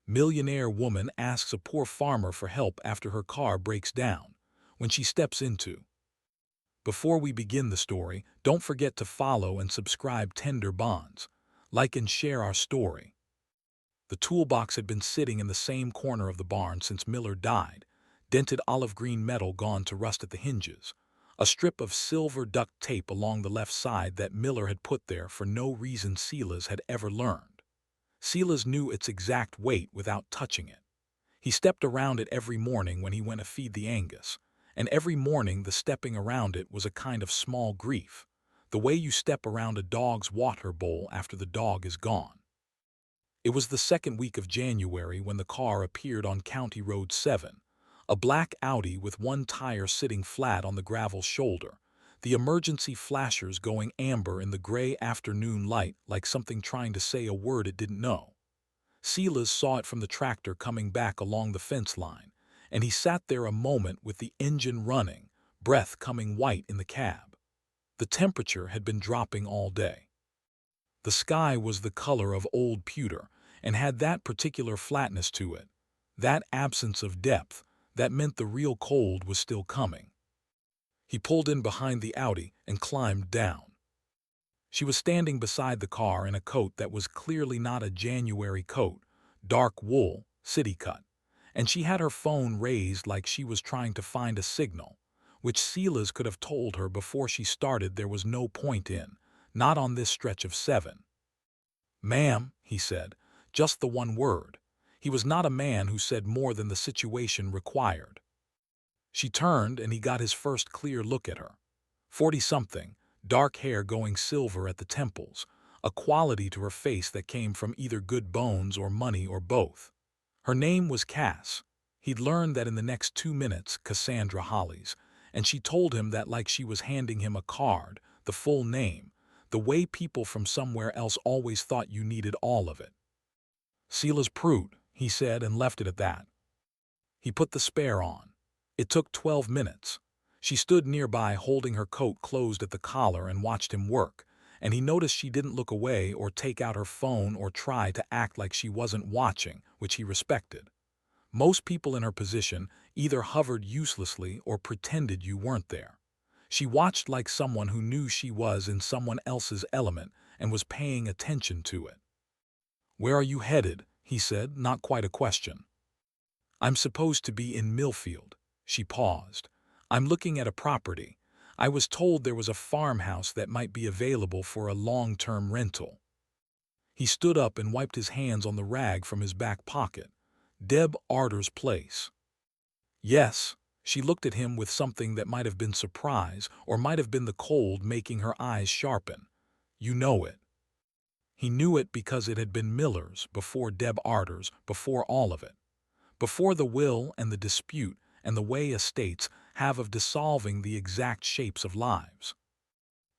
Millionaire woman asks a poor farmer for help after her car breaks down. When she steps into. Before we begin the story, don't forget to follow and subscribe Tender Bonds. Like and share our story. The toolbox had been sitting in the same corner of the barn since Miller died, dented olive green metal gone to rust at the hinges, a strip of silver duct tape along the left side that Miller had put there for no reason Silas had ever learned. Silas knew its exact weight without touching it. He stepped around it every morning when he went to feed the Angus, and every morning the stepping around it was a kind of small grief, the way you step around a dog's water bowl after the dog is gone. It was the second week of January when the car appeared on County Road 7, a black Audi with one tire sitting flat on the gravel shoulder, the emergency flashers going amber in the gray afternoon light like something trying to say a word it didn't know. Silas saw it from the tractor coming back along the fence line, and he sat there a moment with the engine running, breath coming white in the cab. The temperature had been dropping all day. The sky was the color of old pewter and had that particular flatness to it, that absence of depth that meant the real cold was still coming. He pulled in behind the Audi and climbed down. She was standing beside the car in a coat that was clearly not a January coat, dark wool, city cut, and she had her phone raised like she was trying to find a signal, which Silas could have told her before she started there was no point in, not on this stretch of 7. "Ma'am," he said, just the one word. He was not a man who said more than the situation required. She turned and he got his first clear look at her. 40-something, dark hair going silver at the temples, a quality to her face that came from either good bones or money or both. Her name was Cass. He'd learned that in the next 2 minutes, Cassandra Hollies, and she told him that like she was handing him a card, the full name, the way people from somewhere else always thought you needed all of it. "Silas Pruitt," he said and left it at that. He put the spare on. It took 12 minutes. She stood nearby holding her coat closed at the collar and watched him work, and he noticed she didn't look away or take out her phone or try to act like she wasn't watching, which he respected. Most people in her position either hovered uselessly or pretended you weren't there. She watched like someone who knew she was in someone else's element and was paying attention to it. "Where are you headed?" he said, not quite a question. "I'm supposed to be in Millfield." She paused. "I'm looking at a property. I was told there was a farmhouse that might be available for a long-term rental." He stood up and wiped his hands on the rag from his back pocket. "Deb Arter's place." "Yes." She looked at him with something that might have been surprise or might have been the cold making her eyes sharpen. "You know it." He knew it because it had been Miller's, before Deb Arter's, before all of it. Before the will and the dispute and the way estates have of dissolving the exact shapes of lives.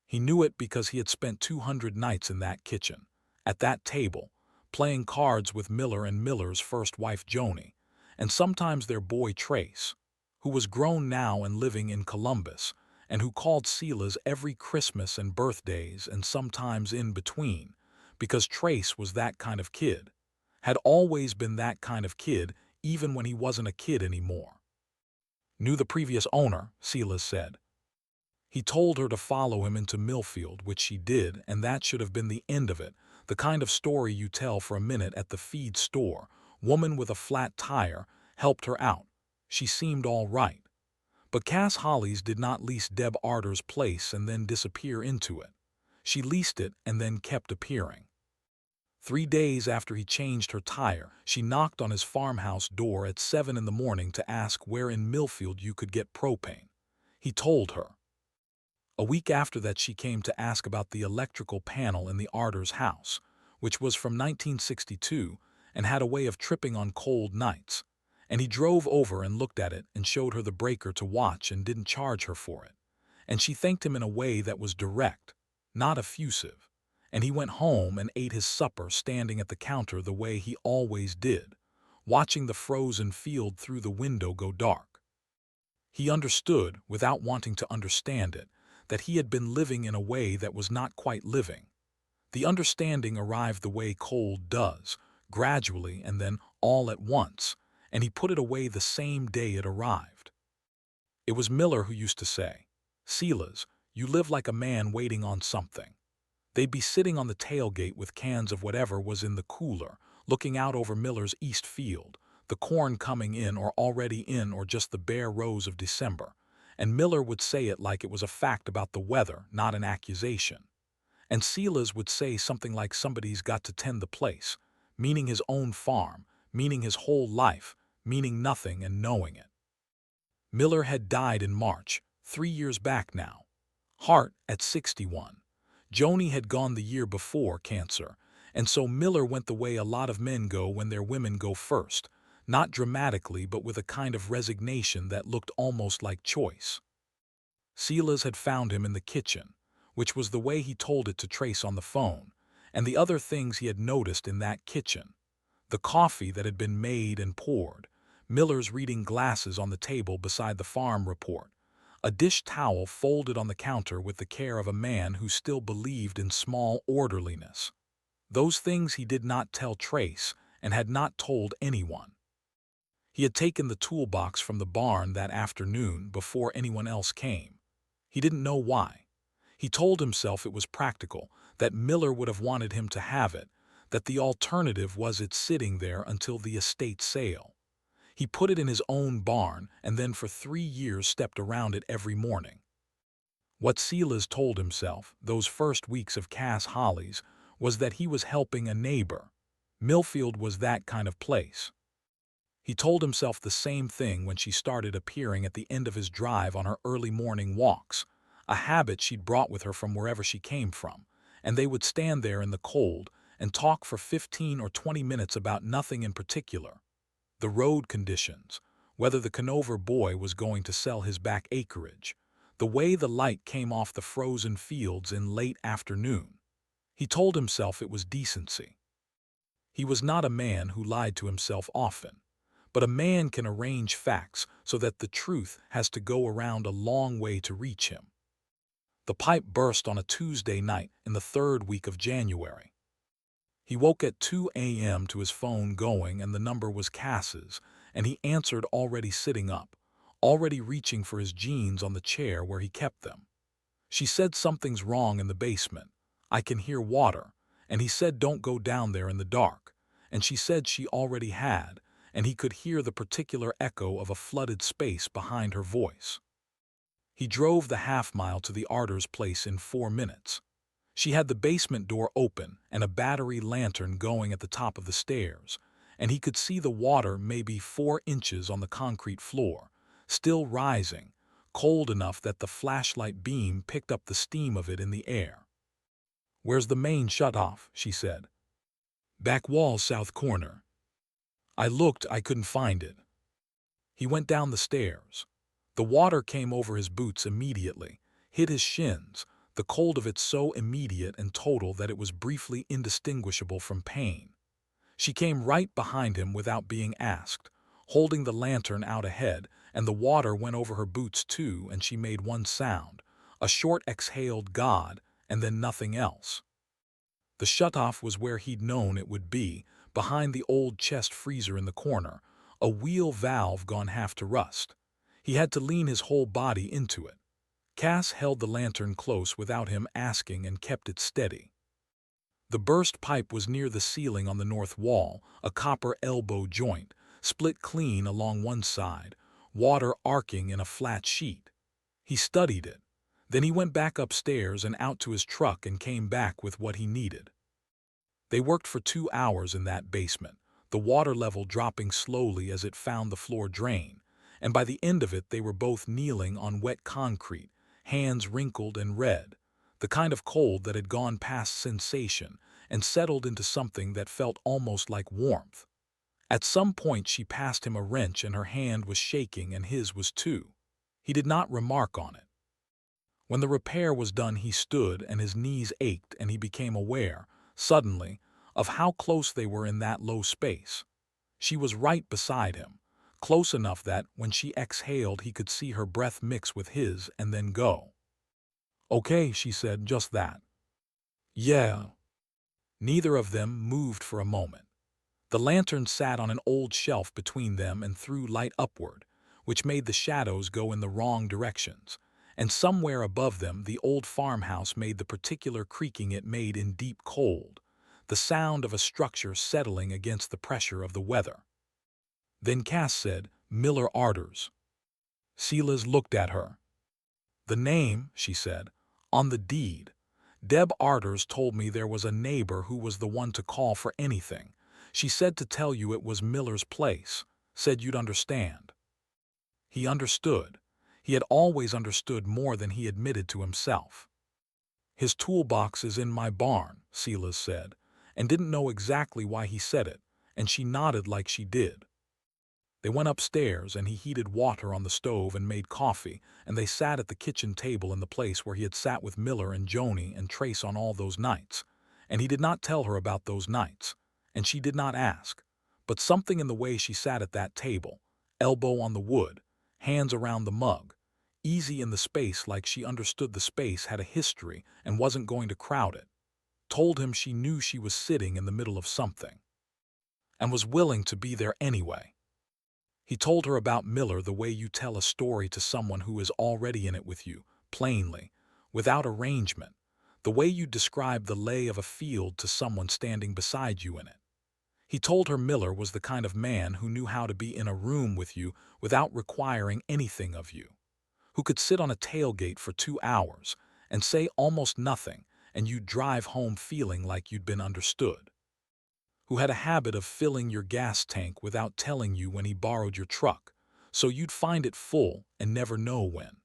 He knew it because he had spent 200 nights in that kitchen, at that table, playing cards with Miller and Miller's first wife Joni, and sometimes their boy Trace, who was grown now and living in Columbus, and who called Silas every Christmas and birthdays and sometimes in between, because Trace was that kind of kid, had always been that kind of kid even when he wasn't a kid anymore. "Knew the previous owner," Silas said. He told her to follow him into Millfield, which she did, and that should have been the end of it, the kind of story you tell for a minute at the feed store. Woman with a flat tire helped her out. She seemed all right. But Cass Hollies did not lease Deb Arter's place and then disappear into it. She leased it and then kept appearing. 3 days after he changed her tire, she knocked on his farmhouse door at 7 in the morning to ask where in Millfield you could get propane. He told her. A week after that she came to ask about the electrical panel in the Arter's house, which was from 1962 and had a way of tripping on cold nights, and he drove over and looked at it and showed her the breaker to watch and didn't charge her for it, and she thanked him in a way that was direct, not effusive. And he went home and ate his supper standing at the counter the way he always did, watching the frozen field through the window go dark. He understood, without wanting to understand it, that he had been living in a way that was not quite living. The understanding arrived the way cold does, gradually and then all at once, and he put it away the same day it arrived. It was Miller who used to say, "Silas, you live like a man waiting on something." They'd be sitting on the tailgate with cans of whatever was in the cooler, looking out over Miller's east field, the corn coming in or already in or just the bare rose of December, and Miller would say it like it was a fact about the weather, not an accusation. And Silas would say something like somebody's got to tend the place, meaning his own farm, meaning his whole life, meaning nothing and knowing it. Miller had died in March, 3 years back now. Heart at 61. Joni had gone the year before, cancer, and so Miller went the way a lot of men go when their women go first, not dramatically but with a kind of resignation that looked almost like choice. Silas had found him in the kitchen, which was the way he told it to Trace on the phone, and the other things he had noticed in that kitchen. The coffee that had been made and poured, Miller's reading glasses on the table beside the farm report, a dish towel folded on the counter with the care of a man who still believed in small orderliness. Those things he did not tell Trace and had not told anyone. He had taken the toolbox from the barn that afternoon before anyone else came. He didn't know why. He told himself it was practical, that Miller would have wanted him to have it, that the alternative was it sitting there until the estate sale. He put it in his own barn and then for 3 years stepped around it every morning. What Silas told himself, those first weeks of Cass Holly's, was that he was helping a neighbor. Millfield was that kind of place. He told himself the same thing when she started appearing at the end of his drive on her early morning walks, a habit she'd brought with her from wherever she came from, and they would stand there in the cold and talk for 15 or 20 minutes about nothing in particular. The road conditions, whether the Conover boy was going to sell his back acreage, the way the light came off the frozen fields in late afternoon. He told himself it was decency. He was not a man who lied to himself often, but a man can arrange facts so that the truth has to go around a long way to reach him. The pipe burst on a Tuesday night in the 3rd week of January. He woke at 2 a.m. to his phone going and the number was Cass's, and he answered already sitting up, already reaching for his jeans on the chair where he kept them. She said something's wrong in the basement. I can hear water, and he said don't go down there in the dark, and she said she already had, and he could hear the particular echo of a flooded space behind her voice. He drove the half-mile to the Arter's place in 4 minutes. She had the basement door open and a battery lantern going at the top of the stairs, and he could see the water maybe 4 inches on the concrete floor, still rising, cold enough that the flashlight beam picked up the steam of it in the air. "Where's the main shut-off?" she said. "Back wall, south corner." I looked, I couldn't find it. He went down the stairs. The water came over his boots immediately, hit his shins, the cold of it so immediate and total that it was briefly indistinguishable from pain. She came right behind him without being asked, holding the lantern out ahead, and the water went over her boots too, and she made one sound, a short exhaled God, and then nothing else. The shutoff was where he'd known it would be, behind the old chest freezer in the corner, a wheel valve gone half to rust. He had to lean his whole body into it. Cass held the lantern close without him asking and kept it steady. The burst pipe was near the ceiling on the north wall, a copper elbow joint, split clean along one side, water arcing in a flat sheet. He studied it. Then he went back upstairs and out to his truck and came back with what he needed. They worked for 2 hours in that basement, the water level dropping slowly as it found the floor drain, and by the end of it they were both kneeling on wet concrete, hands wrinkled and red, the kind of cold that had gone past sensation and settled into something that felt almost like warmth. At some point she passed him a wrench and her hand was shaking and his was too. He did not remark on it. When the repair was done he stood and his knees ached and he became aware, suddenly, of how close they were in that low space. She was right beside him, close enough that, when she exhaled, he could see her breath mix with his and then go. "Okay," she said, "just that." "Yeah." Neither of them moved for a moment. The lantern sat on an old shelf between them and threw light upward, which made the shadows go in the wrong directions, and somewhere above them the old farmhouse made the particular creaking it made in deep cold, the sound of a structure settling against the pressure of the weather. Then Cass said, "Miller Arders." Silas looked at her. "The name," she said, "on the deed. Deb Arders told me there was a neighbor who was the one to call for anything. She said to tell you it was Miller's place, said you'd understand." He understood. He had always understood more than he admitted to himself. "His toolbox is in my barn," Silas said, and didn't know exactly why he said it, and she nodded like she did. They went upstairs, and he heated water on the stove and made coffee, and they sat at the kitchen table in the place where he had sat with Miller and Joni and Trace on all those nights, and he did not tell her about those nights, and she did not ask, but something in the way she sat at that table, elbow on the wood, hands around the mug, easy in the space like she understood the space had a history and wasn't going to crowd it, told him she knew she was sitting in the middle of something, and was willing to be there anyway. He told her about Miller the way you tell a story to someone who is already in it with you, plainly, without arrangement, the way you describe the lay of a field to someone standing beside you in it. He told her Miller was the kind of man who knew how to be in a room with you without requiring anything of you, who could sit on a tailgate for 2 hours and say almost nothing, and you'd drive home feeling like you'd been understood, who had a habit of filling your gas tank without telling you when he borrowed your truck, so you'd find it full and never know when.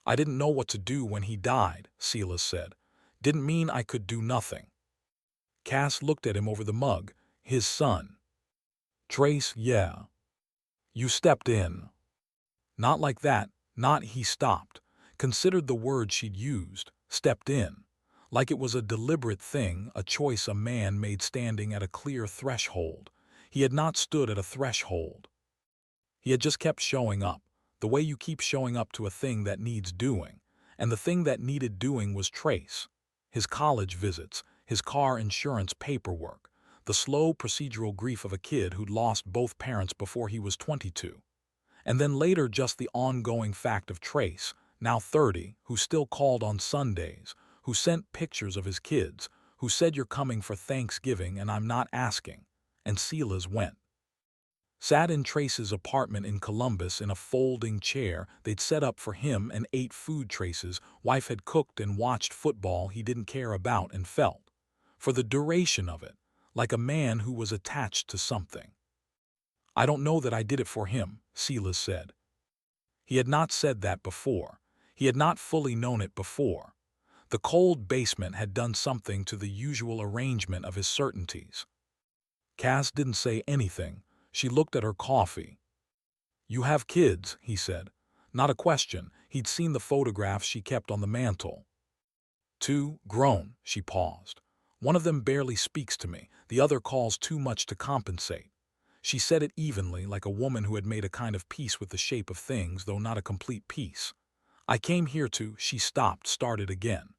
"I didn't know what to do when he died," Silas said. "Didn't mean I could do nothing." Cass looked at him over the mug. "His son." "Trace, yeah. You stepped in." "Not like that, not," he stopped, considered the word she'd used, stepped in, like it was a deliberate thing, a choice a man made standing at a clear threshold. He had not stood at a threshold. He had just kept showing up, the way you keep showing up to a thing that needs doing, and the thing that needed doing was Trace. His college visits, his car insurance paperwork, the slow procedural grief of a kid who'd lost both parents before he was 22. And then later just the ongoing fact of Trace, now 30, who still called on Sundays, who sent pictures of his kids, who said you're coming for Thanksgiving and I'm not asking, and Silas went. Sat in Trace's apartment in Columbus in a folding chair they'd set up for him and ate food Trace's wife had cooked and watched football he didn't care about and felt, for the duration of it, like a man who was attached to something. "I don't know that I did it for him," Silas said. He had not said that before. He had not fully known it before. The cold basement had done something to the usual arrangement of his certainties. Cass didn't say anything. She looked at her coffee. "You have kids," he said. Not a question. He'd seen the photographs she kept on the mantel. "2, grown," she paused. "One of them barely speaks to me. The other calls too much to compensate." She said it evenly, like a woman who had made a kind of peace with the shape of things, though not a complete peace. "I came here to," she stopped, started again.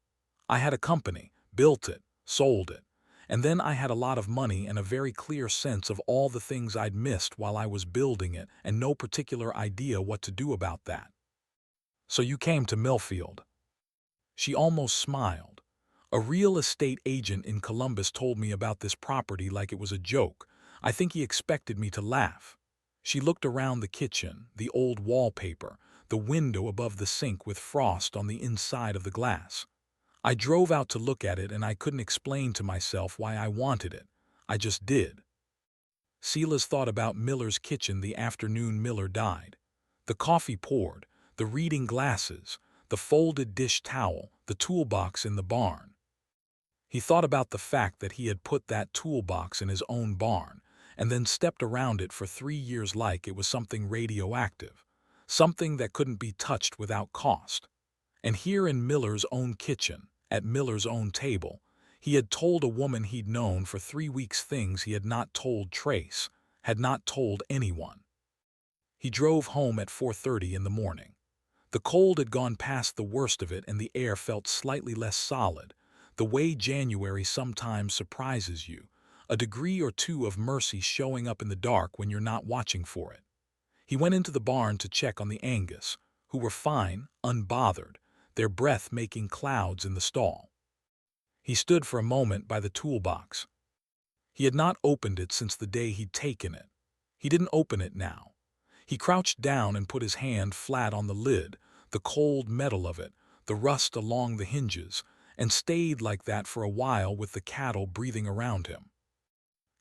"I had a company, built it, sold it. And then I had a lot of money and a very clear sense of all the things I'd missed while I was building it and no particular idea what to do about that. So you came to Millfield." She almost smiled. "A real estate agent in Columbus told me about this property like it was a joke. I think he expected me to laugh." She looked around the kitchen, the old wallpaper, the window above the sink with frost on the inside of the glass. "I drove out to look at it and I couldn't explain to myself why I wanted it. I just did." Silas thought about Miller's kitchen the afternoon Miller died. The coffee poured, the reading glasses, the folded dish towel, the toolbox in the barn. He thought about the fact that he had put that toolbox in his own barn and then stepped around it for 3 years like it was something radioactive, something that couldn't be touched without cost. And here in Miller's own kitchen, at Miller's own table, he had told a woman he'd known for 3 weeks things he had not told Trace, had not told anyone. He drove home at 4:30 in the morning. The cold had gone past the worst of it and the air felt slightly less solid, the way January sometimes surprises you, a degree or two of mercy showing up in the dark when you're not watching for it. He went into the barn to check on the Angus, who were fine, unbothered, their breath making clouds in the stall. He stood for a moment by the toolbox. He had not opened it since the day he'd taken it. He didn't open it now. He crouched down and put his hand flat on the lid, the cold metal of it, the rust along the hinges, and stayed like that for a while with the cattle breathing around him.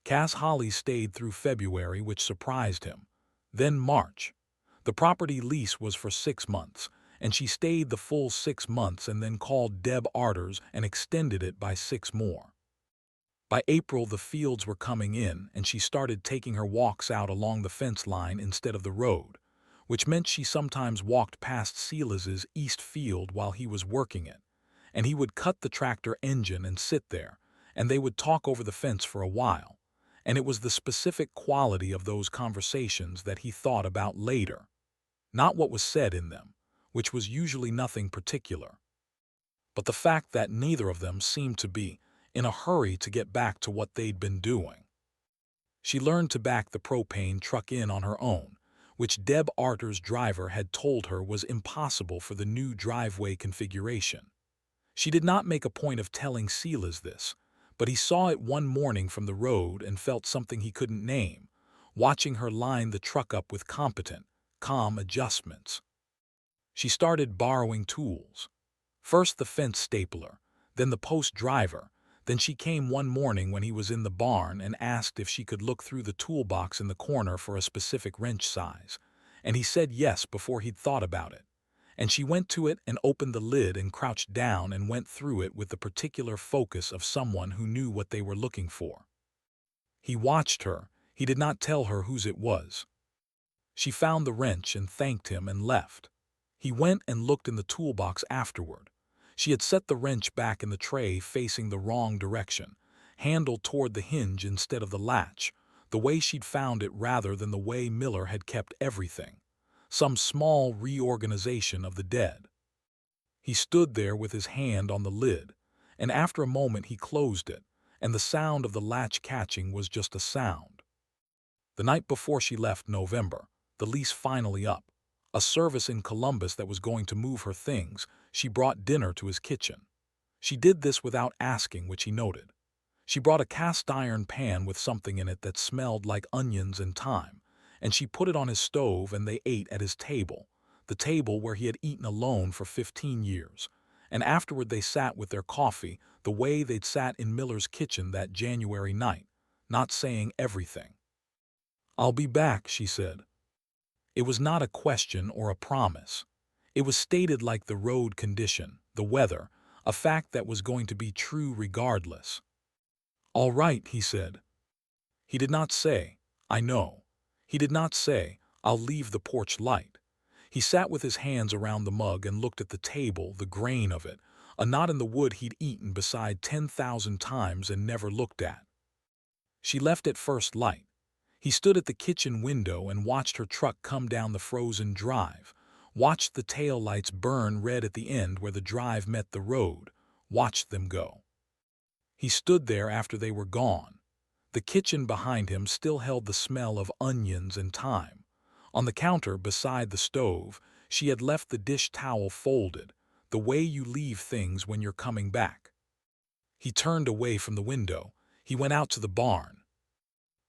Cass Holly stayed through February, which surprised him. Then March. The property lease was for 6 months, and she stayed the full 6 months and then called Deb Arters and extended it by 6 more. By April, the fields were coming in, and she started taking her walks out along the fence line instead of the road, which meant she sometimes walked past Silas's east field while he was working it, and he would cut the tractor engine and sit there, and they would talk over the fence for a while, and it was the specific quality of those conversations that he thought about later, not what was said in them, which was usually nothing particular, but the fact that neither of them seemed to be in a hurry to get back to what they'd been doing. She learned to back the propane truck in on her own, which Deb Arter's driver had told her was impossible for the new driveway configuration. She did not make a point of telling Silas this, but he saw it one morning from the road and felt something he couldn't name, watching her line the truck up with competent, calm adjustments. She started borrowing tools. First the fence stapler, then the post driver. Then she came one morning when he was in the barn and asked if she could look through the toolbox in the corner for a specific wrench size, and he said yes before he'd thought about it. And she went to it and opened the lid and crouched down and went through it with the particular focus of someone who knew what they were looking for. He watched her. He did not tell her whose it was. She found the wrench and thanked him and left. He went and looked in the toolbox afterward. She had set the wrench back in the tray facing the wrong direction, handle toward the hinge instead of the latch, the way she'd found it rather than the way Miller had kept everything, some small reorganization of the dead. He stood there with his hand on the lid, and after a moment he closed it, and the sound of the latch catching was just a sound. The night before she left November, the lease finally up, a service in Columbus that was going to move her things, she brought dinner to his kitchen. She did this without asking, which he noted. She brought a cast-iron pan with something in it that smelled like onions and thyme, and she put it on his stove and they ate at his table, the table where he had eaten alone for 15 years, and afterward they sat with their coffee the way they'd sat in Miller's kitchen that January night, not saying everything. "I'll be back," she said. It was not a question or a promise. It was stated like the road condition, the weather, a fact that was going to be true regardless. "All right," he said. He did not say, "I know." He did not say, "I'll leave the porch light." He sat with his hands around the mug and looked at the table, the grain of it, a knot in the wood he'd eaten beside 10,000 times and never looked at. She left at first light. He stood at the kitchen window and watched her truck come down the frozen drive, watched the taillights burn red at the end where the drive met the road, watched them go. He stood there after they were gone. The kitchen behind him still held the smell of onions and thyme. On the counter beside the stove, she had left the dish towel folded, the way you leave things when you're coming back. He turned away from the window. He went out to the barn.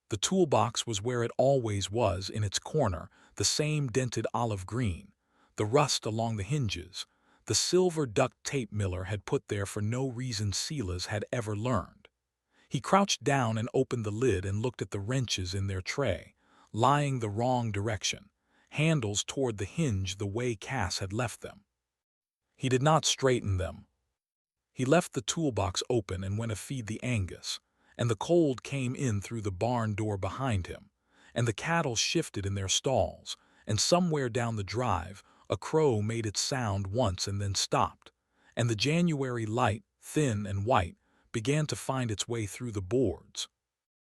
The toolbox was where it always was, in its corner, the same dented olive green, the rust along the hinges, the silver duct tape Miller had put there for no reason Silas had ever learned. He crouched down and opened the lid and looked at the wrenches in their tray, lying the wrong direction, handles toward the hinge the way Cass had left them. He did not straighten them. He left the toolbox open and went to feed the Angus, and the cold came in through the barn door behind him, and the cattle shifted in their stalls, and somewhere down the drive a crow made its sound once and then stopped, and the January light, thin and white, began to find its way through the boards.